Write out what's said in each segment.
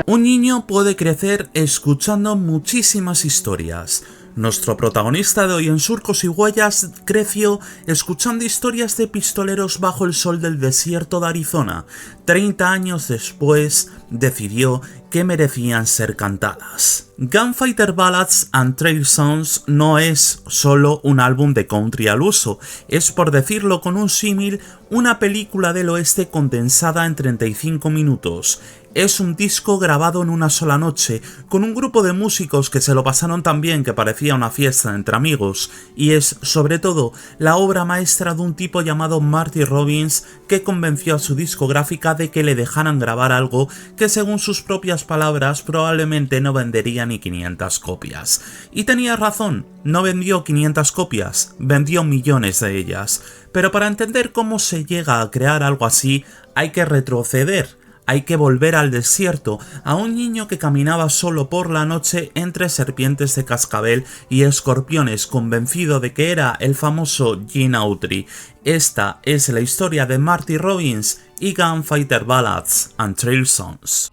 Un niño puede crecer escuchando muchísimas historias. Nuestro protagonista de hoy en Surcos y Huellas creció escuchando historias de pistoleros bajo el sol del desierto de Arizona. 30 años después, decidió que merecían ser cantadas. Gunfighter Ballads and Trail Songs no es solo un álbum de country al uso, es, por decirlo con un símil, una película del oeste condensada en 35 minutos. Es un disco grabado en una sola noche, con un grupo de músicos que se lo pasaron tan bien que parecía una fiesta entre amigos, y es, sobre todo, la obra maestra de un tipo llamado Marty Robbins que convenció a su discográfica de que le dejaran grabar algo que, según sus propias palabras, probablemente no vendería ni 500 copias. Y tenía razón, no vendió 500 copias, vendió millones de ellas. Pero para entender cómo se llega a crear algo así, hay que retroceder. Hay que volver al desierto, a un niño que caminaba solo por la noche entre serpientes de cascabel y escorpiones, convencido de que era el famoso Gene Autry. Esta es la historia de Marty Robbins y Gunfighter Ballads and Trail Songs.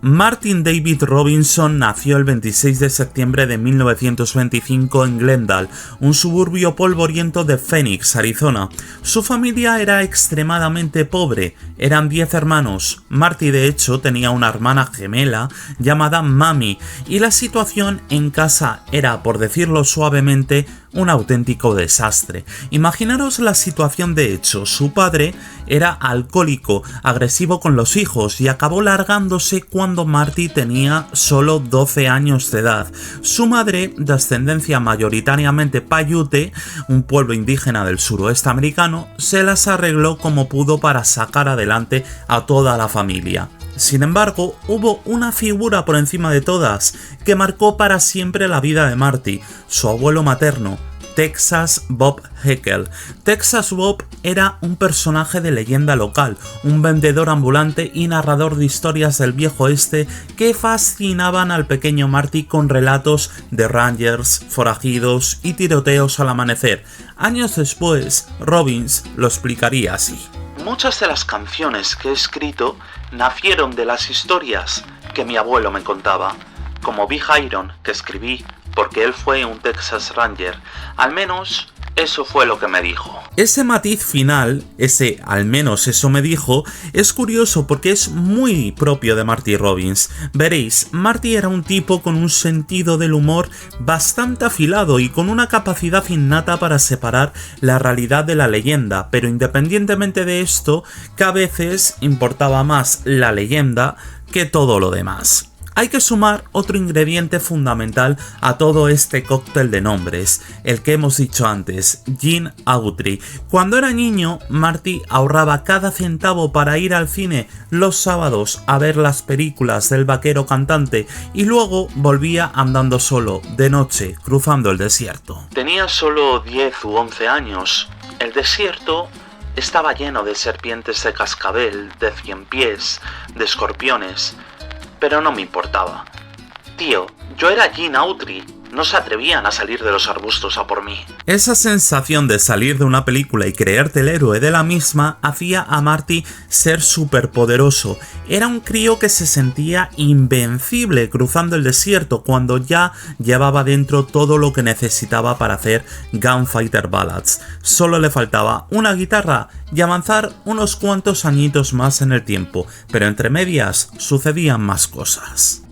Martin David Robinson nació el 26 de septiembre de 1925 en Glendale, un suburbio polvoriento de Phoenix, Arizona. Su familia era extremadamente pobre, eran 10 hermanos. Marty, de hecho, tenía una hermana gemela llamada Mami, y la situación en casa era, por decirlo suavemente, un auténtico desastre. Imaginaros la situación de hecho. Su padre era alcohólico, agresivo con los hijos y acabó largándose cuando Marty tenía solo 12 años de edad. Su madre, de ascendencia mayoritariamente paiute, un pueblo indígena del suroeste americano, se las arregló como pudo para sacar adelante a toda la familia. Sin embargo, hubo una figura por encima de todas que marcó para siempre la vida de Marty, su abuelo materno, Texas Bob Heckel. Texas Bob era un personaje de leyenda local, un vendedor ambulante y narrador de historias del viejo oeste que fascinaban al pequeño Marty con relatos de rangers, forajidos y tiroteos al amanecer. Años después, Robbins lo explicaría así. Muchas de las canciones que he escrito nacieron de las historias que mi abuelo me contaba, como Big Iron, que escribí porque él fue un Texas Ranger. Al menos eso fue lo que me dijo. Ese matiz final, ese al menos eso me dijo, es curioso porque es muy propio de Marty Robbins. Veréis, Marty era un tipo con un sentido del humor bastante afilado y con una capacidad innata para separar la realidad de la leyenda, pero independientemente de esto, que a veces importaba más la leyenda que todo lo demás. Hay que sumar otro ingrediente fundamental a todo este cóctel de nombres, el que hemos dicho antes, Gene Autry. Cuando era niño, Marty ahorraba cada centavo para ir al cine los sábados a ver las películas del vaquero cantante y luego volvía andando solo, de noche, cruzando el desierto. Tenía solo 10 u 11 años. El desierto estaba lleno de serpientes de cascabel, de 100 pies, de escorpiones. Pero no me importaba. Tío, yo era Gene Autry. No se atrevían a salir de los arbustos a por mí. Esa sensación de salir de una película y creerte el héroe de la misma hacía a Marty ser superpoderoso. Era un crío que se sentía invencible cruzando el desierto cuando ya llevaba dentro todo lo que necesitaba para hacer Gunfighter Ballads. Solo le faltaba una guitarra y avanzar unos cuantos añitos más en el tiempo, pero entre medias sucedían más cosas.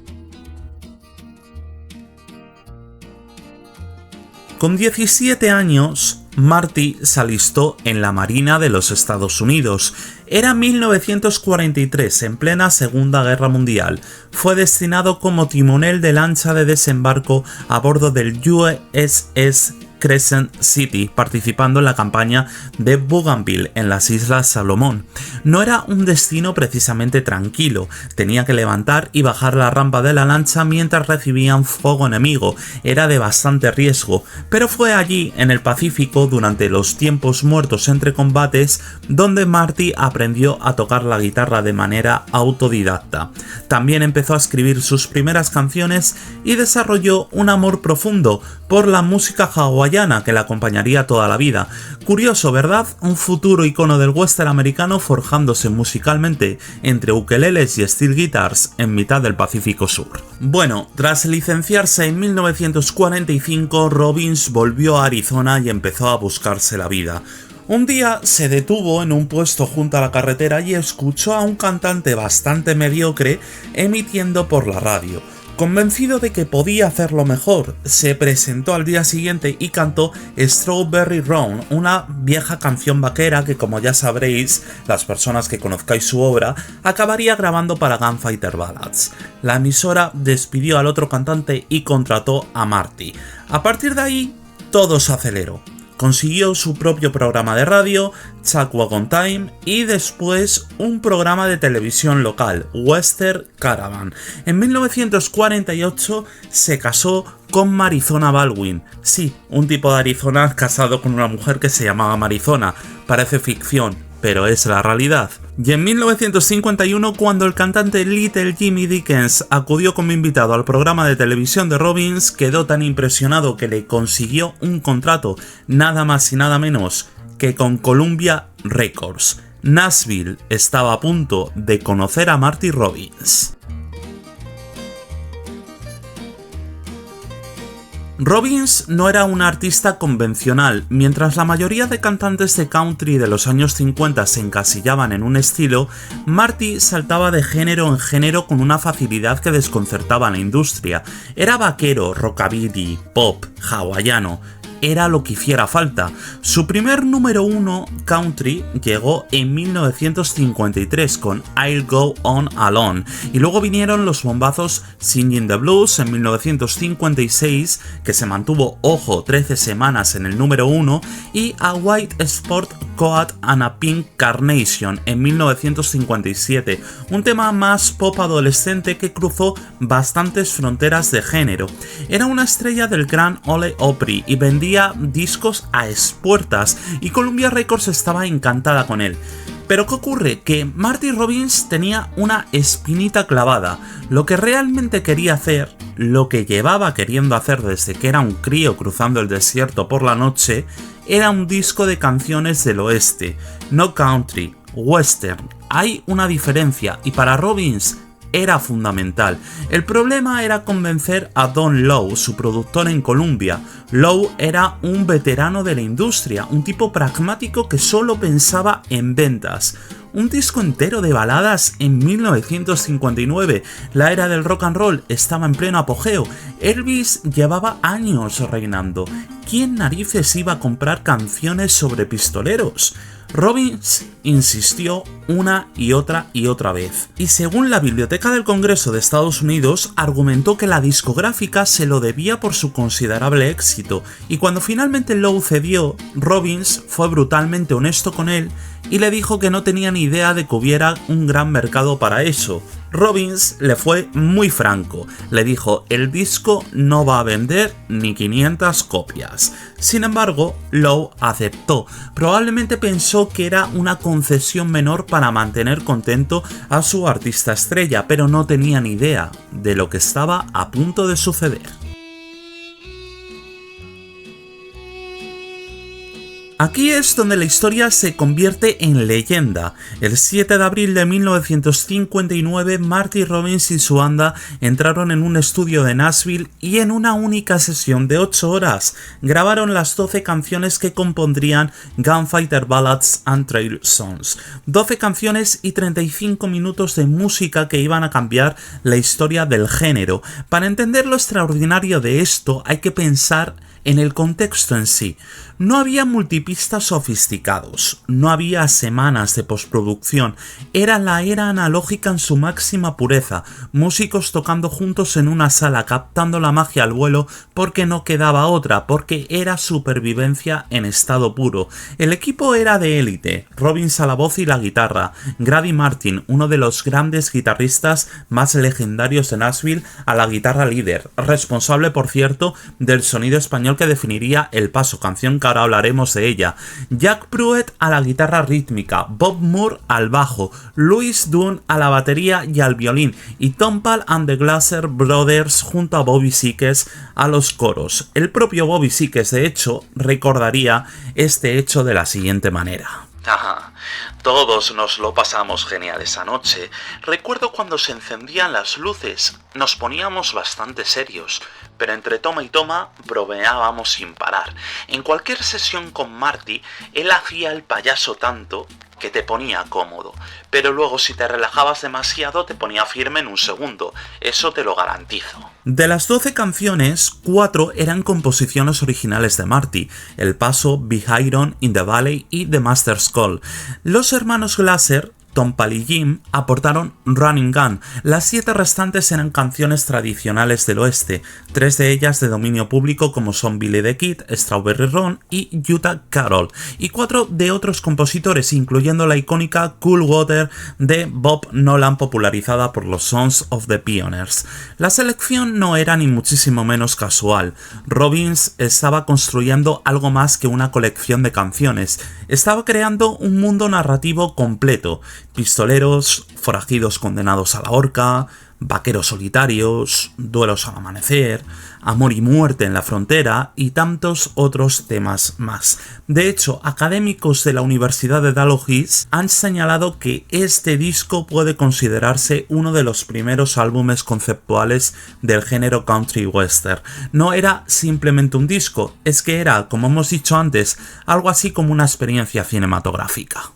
Con 17 años, Marty se alistó en la Marina de los Estados Unidos. Era 1943, en plena Segunda Guerra Mundial. Fue destinado como timonel de lancha de desembarco a bordo del USS Crescent City, participando en la campaña de Bougainville en las Islas Salomón. No era un destino precisamente tranquilo, tenía que levantar y bajar la rampa de la lancha mientras recibían fuego enemigo, era de bastante riesgo, pero fue allí, en el Pacífico, durante los tiempos muertos entre combates, donde Marty aprendió a tocar la guitarra de manera autodidacta. También empezó a escribir sus primeras canciones y desarrolló un amor profundo por la música hawaiana que le acompañaría toda la vida. Curioso, ¿verdad? Un futuro icono del western americano forjándose musicalmente entre ukeleles y steel guitars en mitad del Pacífico Sur. Bueno, tras licenciarse en 1945, Robbins volvió a Arizona y empezó a buscarse la vida. Un día se detuvo en un puesto junto a la carretera y escuchó a un cantante bastante mediocre emitiendo por la radio. Convencido de que podía hacerlo mejor, se presentó al día siguiente y cantó Strawberry Roan, una vieja canción vaquera que, como ya sabréis, las personas que conozcáis su obra, acabaría grabando para Gunfighter Ballads. La emisora despidió al otro cantante y contrató a Marty. A partir de ahí, todo se aceleró. Consiguió su propio programa de radio, Chuck Wagon Time, y después un programa de televisión local, Western Caravan. En 1948 se casó con Marizona Baldwin. Sí, un tipo de Arizona casado con una mujer que se llamaba Marizona. Parece ficción, pero es la realidad. Y en 1951, cuando el cantante Little Jimmy Dickens acudió como invitado al programa de televisión de Robbins, quedó tan impresionado que le consiguió un contrato, nada más y nada menos que con Columbia Records. Nashville estaba a punto de conocer a Marty Robbins. Robbins no era un artista convencional. Mientras la mayoría de cantantes de country de los años 50 se encasillaban en un estilo, Marty saltaba de género en género con una facilidad que desconcertaba a la industria. Era vaquero, rockabilly, pop, hawaiano. Era lo que hiciera falta. Su primer número 1 country llegó en 1953 con I'll Go On Alone, y luego vinieron los bombazos Singing the Blues en 1956, que se mantuvo, ojo, 13 semanas en el número 1, y A White Sport Coat and a Pink Carnation en 1957, un tema más pop adolescente que cruzó bastantes fronteras de género. Era una estrella del Grand Ole Opry y vendía discos a expuertas, y Columbia Records estaba encantada con él. Pero ¿qué ocurre? Que Marty Robbins tenía una espinita clavada. Lo que realmente quería hacer, lo que llevaba queriendo hacer desde que era un crío cruzando el desierto por la noche, era un disco de canciones del oeste, no country, western. Hay una diferencia, y para Robbins era fundamental. El problema era convencer a Don Lowe, su productor en Columbia. Lowe era un veterano de la industria, un tipo pragmático que solo pensaba en ventas. Un disco entero de baladas en 1959, la era del rock and roll estaba en pleno apogeo. Elvis llevaba años reinando. ¿Quién narices iba a comprar canciones sobre pistoleros? Robbins insistió una y otra vez, y según la Biblioteca del Congreso de Estados Unidos, argumentó que la discográfica se lo debía por su considerable éxito, y cuando finalmente Lowe cedió, Robbins fue brutalmente honesto con él y le dijo que no tenía ni idea de que hubiera un gran mercado para eso. Robbins le fue muy franco, le dijo: el disco no va a vender ni 500 copias. Sin embargo, Lowe aceptó. Probablemente pensó que era una concesión menor para mantener contento a su artista estrella, pero no tenía ni idea de lo que estaba a punto de suceder. Aquí es donde la historia se convierte en leyenda. El 7 de abril de 1959, Marty Robbins y su banda entraron en un estudio de Nashville y en una única sesión de 8 horas grabaron las 12 canciones que compondrían Gunfighter Ballads and Trail Songs. 12 canciones y 35 minutos de música que iban a cambiar la historia del género. Para entender lo extraordinario de esto hay que pensar en el contexto en sí. No había multipistas sofisticados, no había semanas de postproducción, era la era analógica en su máxima pureza, músicos tocando juntos en una sala captando la magia al vuelo porque no quedaba otra, porque era supervivencia en estado puro. El equipo era de élite, Robbins a la voz y la guitarra, Grady Martin, uno de los grandes guitarristas más legendarios de Nashville, a la guitarra líder, responsable por cierto del sonido español que definiría El Paso, canción que ahora hablaremos de ella. Jack Pruitt a la guitarra rítmica, Bob Moore al bajo, Louis Dunn a la batería y al violín, y Tom Pal and the Glaser Brothers junto a Bobby Sikes a los coros. El propio Bobby Sikes, de hecho, recordaría este hecho de la siguiente manera. Todos nos lo pasamos genial esa noche. Recuerdo cuando se encendían las luces, nos poníamos bastante serios, pero entre toma y toma bromeábamos sin parar. En cualquier sesión con Marty, él hacía el payaso tanto que te ponía cómodo, pero luego si te relajabas demasiado te ponía firme en un segundo, eso te lo garantizo. De las 12 canciones, 4 eran composiciones originales de Marty: El Paso, Big Iron, In the Valley y The Master's Call. Los hermanos Glaser, Tom Pal y Jim, aportaron Running Gun. Las 7 restantes eran canciones tradicionales del oeste, 3 de ellas de dominio público como son Billy the Kid, Strawberry Run y Utah Carol, y 4 de otros compositores, incluyendo la icónica Cool Water de Bob Nolan, popularizada por los Sons of the Pioneers. La selección no era ni muchísimo menos casual. Robbins estaba construyendo algo más que una colección de canciones, estaba creando un mundo narrativo completo: pistoleros, forajidos condenados a la horca, vaqueros solitarios, duelos al amanecer, amor y muerte en la frontera y tantos otros temas más. De hecho, académicos de la Universidad de Dalhousie han señalado que este disco puede considerarse uno de los primeros álbumes conceptuales del género country western. No era simplemente un disco, es que era, como hemos dicho antes, algo así como una experiencia cinematográfica.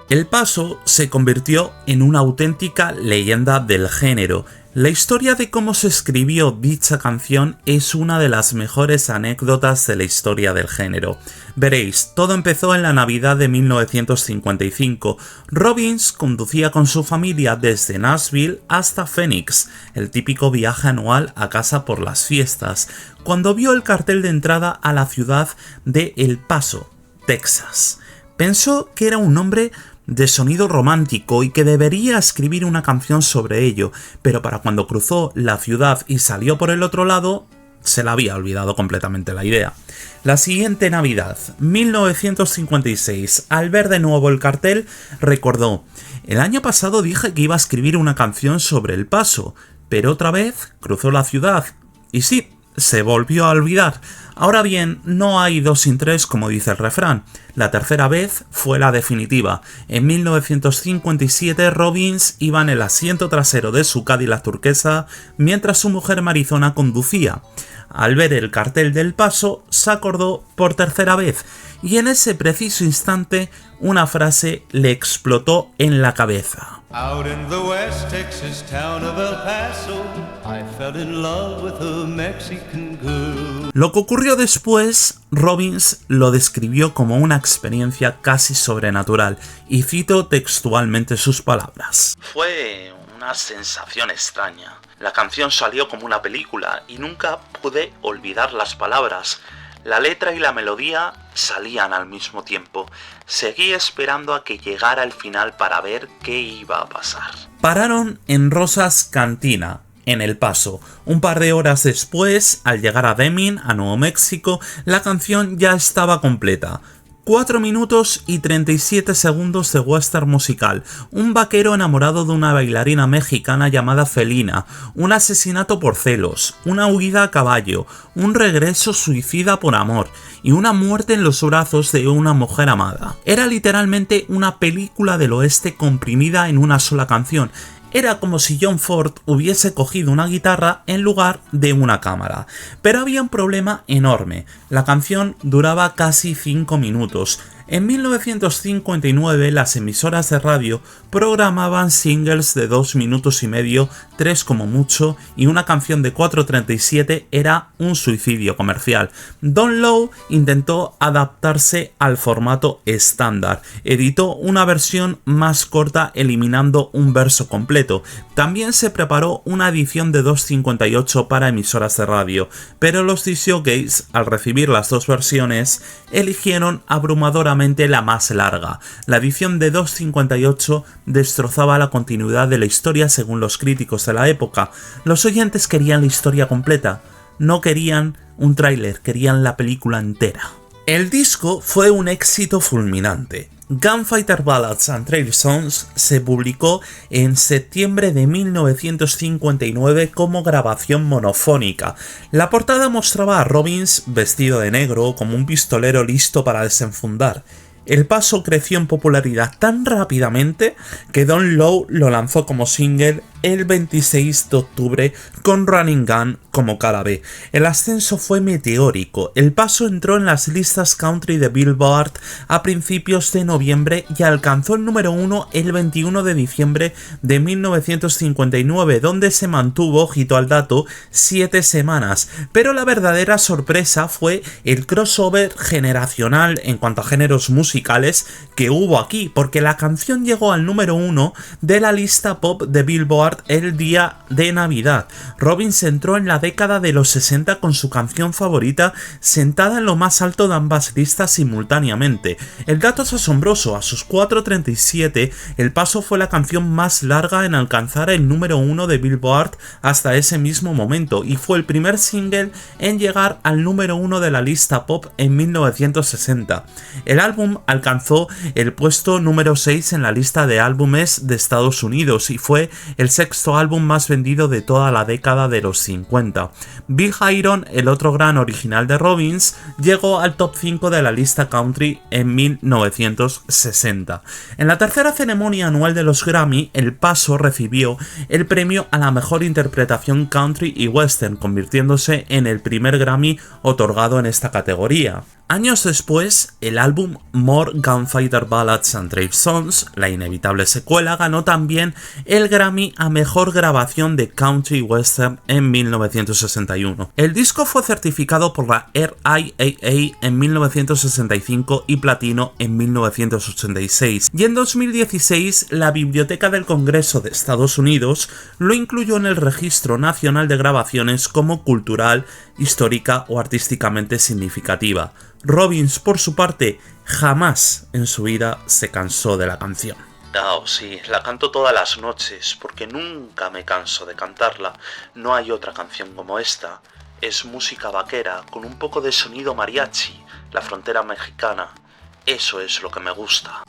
El Paso se convirtió en una auténtica leyenda del género. La historia de cómo se escribió dicha canción es una de las mejores anécdotas de la historia del género. Veréis, todo empezó en la Navidad de 1955. Robbins conducía con su familia desde Nashville hasta Phoenix, el típico viaje anual a casa por las fiestas, cuando vio el cartel de entrada a la ciudad de El Paso, Texas. Pensó que era un nombre de sonido romántico y que debería escribir una canción sobre ello, pero para cuando cruzó la ciudad y salió por el otro lado, se le había olvidado completamente la idea. La siguiente Navidad, 1956, al ver de nuevo el cartel, recordó: el año pasado dije que iba a escribir una canción sobre El Paso, pero otra vez cruzó la ciudad. Y sí, se volvió a olvidar. Ahora bien, no hay 2 sin 3, como dice el refrán. La tercera vez fue la definitiva. En 1957, Robbins iba en el asiento trasero de su Cadillac turquesa mientras su mujer Marizona conducía. Al ver el cartel del Paso, se acordó por tercera vez, y en ese preciso instante una frase le explotó en la cabeza. Out in the West Texas town of El Paso, I fell in love with a Mexican girl. Lo que ocurrió después, Robbins lo describió como una experiencia casi sobrenatural, y cito textualmente sus palabras. Fue una sensación extraña. La canción salió como una película y nunca pude olvidar las palabras. La letra y la melodía salían al mismo tiempo. Seguí esperando a que llegara el final para ver qué iba a pasar. Pararon en Rosas Cantina, en El Paso. Un par de horas después, al llegar a Deming, a Nuevo México, la canción ya estaba completa. 4 minutos y 37 segundos de western musical, un vaquero enamorado de una bailarina mexicana llamada Felina, un asesinato por celos, una huida a caballo, un regreso suicida por amor y una muerte en los brazos de una mujer amada. Era literalmente una película del oeste comprimida en una sola canción. Era como si John Ford hubiese cogido una guitarra en lugar de una cámara. Pero había un problema enorme. La canción duraba casi 5 minutos. En 1959 las emisoras de radio programaban singles de 2 minutos y medio, 3 como mucho, y una canción de 4:37 era un suicidio comercial. Don Lowe intentó adaptarse al formato estándar, editó una versión más corta eliminando un verso completo. También se preparó una edición de 2:58 para emisoras de radio, pero los disc jockeys, al recibir las dos versiones, eligieron abrumadoramente seguramente la más larga. La edición de 2.58 destrozaba la continuidad de la historia según los críticos de la época. Los oyentes querían la historia completa, no querían un tráiler, querían la película entera. El disco fue un éxito fulminante. Gunfighter Ballads and Trail Songs se publicó en septiembre de 1959 como grabación monofónica. La portada mostraba a Robbins vestido de negro como un pistolero listo para desenfundar. El paso creció en popularidad tan rápidamente que Don Lowe lo lanzó como single el 26 de octubre con Running Gun como cara B. El ascenso fue meteórico. El paso entró en las listas country de Billboard a principios de noviembre y alcanzó el número 1 el 21 de diciembre de 1959, donde se mantuvo, ojito al dato, 7 semanas. Pero la verdadera sorpresa fue el crossover generacional en cuanto a géneros musicales que hubo aquí, porque la canción llegó al número 1 de la lista pop de Billboard el día de Navidad. Robbins entró en la década de los 60 con su canción favorita sentada en lo más alto de ambas listas simultáneamente. El dato es asombroso, a sus 4.37 el paso fue la canción más larga en alcanzar el número 1 de Billboard hasta ese mismo momento y fue el primer single en llegar al número 1 de la lista pop en 1960. El álbum alcanzó el puesto número 6 en la lista de álbumes de Estados Unidos y fue el sexto álbum más vendido de toda la década de los 50. Big Iron, el otro gran original de Robbins, llegó al top 5 de la lista country en 1960. En la tercera ceremonia anual de los Grammy, el paso recibió el premio a la mejor interpretación country y western, convirtiéndose en el primer Grammy otorgado en esta categoría. Años después, el álbum More Gunfighter Ballads and Trail Songs, la inevitable secuela, ganó también el Grammy a Mejor Grabación de Country Western en 1961. El disco fue certificado por la RIAA en 1965 y platino en 1986, y en 2016 la Biblioteca del Congreso de Estados Unidos lo incluyó en el Registro Nacional de Grabaciones como cultural, histórica o artísticamente significativa. Robbins, por su parte, jamás en su vida se cansó de la canción. Oh, sí, la canto todas las noches, porque nunca me canso de cantarla. No hay otra canción como esta. Es música vaquera, con un poco de sonido mariachi, la frontera mexicana. Eso es lo que me gusta.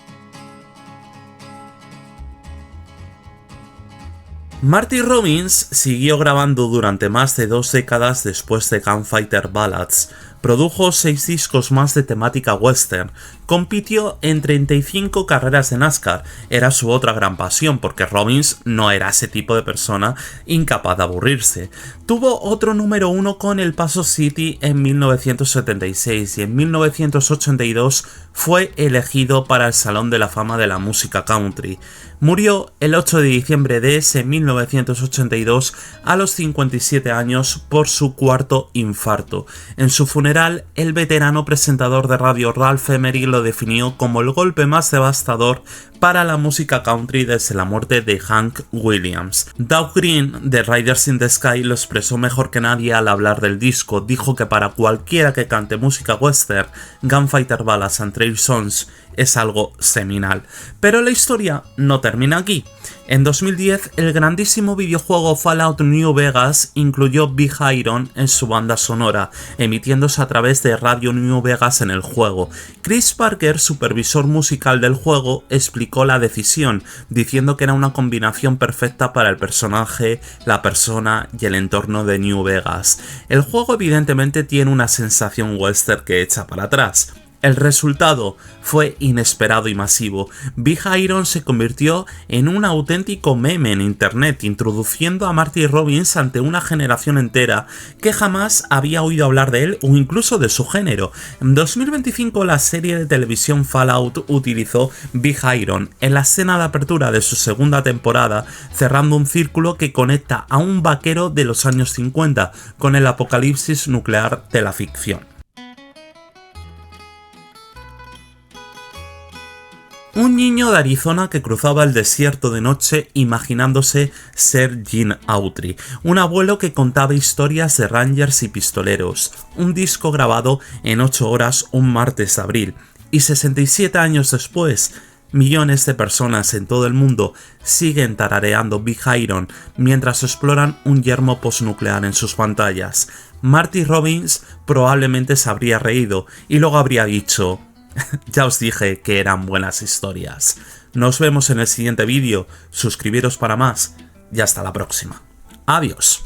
Marty Robbins siguió grabando durante más de 2 décadas después de Gunfighter Ballads. Produjo 6 discos más de temática western, compitió en 35 carreras de NASCAR, era su otra gran pasión porque Robbins no era ese tipo de persona incapaz de aburrirse. Tuvo otro número 1 con El Paso City en 1976 y en 1982 fue elegido para el Salón de la Fama de la Música Country. Murió el 8 de diciembre de ese 1982 a los 57 años por su cuarto infarto. En su funeral, el veterano presentador de radio Ralph Emery lo definió como el golpe más devastador para la música country desde la muerte de Hank Williams. Doug Green, de Riders in the Sky, lo expresó mejor que nadie al hablar del disco. Dijo que para cualquiera que cante música western, Gunfighter Ballads and Trail Songs es algo seminal. Pero la historia no termina aquí. En 2010, el grandísimo videojuego Fallout New Vegas incluyó Big Iron en su banda sonora, emitiéndose a través de Radio New Vegas en el juego. Chris Parker, supervisor musical del juego, explicó la decisión, diciendo que era una combinación perfecta para el personaje, la persona y el entorno de New Vegas. El juego evidentemente tiene una sensación western que echa para atrás. El resultado fue inesperado y masivo. Big Iron se convirtió en un auténtico meme en internet, introduciendo a Marty Robbins ante una generación entera que jamás había oído hablar de él o incluso de su género. En 2025 la serie de televisión Fallout utilizó Big Iron en la escena de apertura de su segunda temporada, cerrando un círculo que conecta a un vaquero de los años 50 con el apocalipsis nuclear de la ficción. Un niño de Arizona que cruzaba el desierto de noche imaginándose ser Gene Autry, un abuelo que contaba historias de rangers y pistoleros, un disco grabado en 8 horas un martes de abril. Y 67 años después, millones de personas en todo el mundo siguen tarareando Big Iron mientras exploran un yermo postnuclear en sus pantallas. Marty Robbins probablemente se habría reído y luego habría dicho: ya os dije que eran buenas historias. Nos vemos en el siguiente vídeo, suscribiros para más y hasta la próxima. Adiós.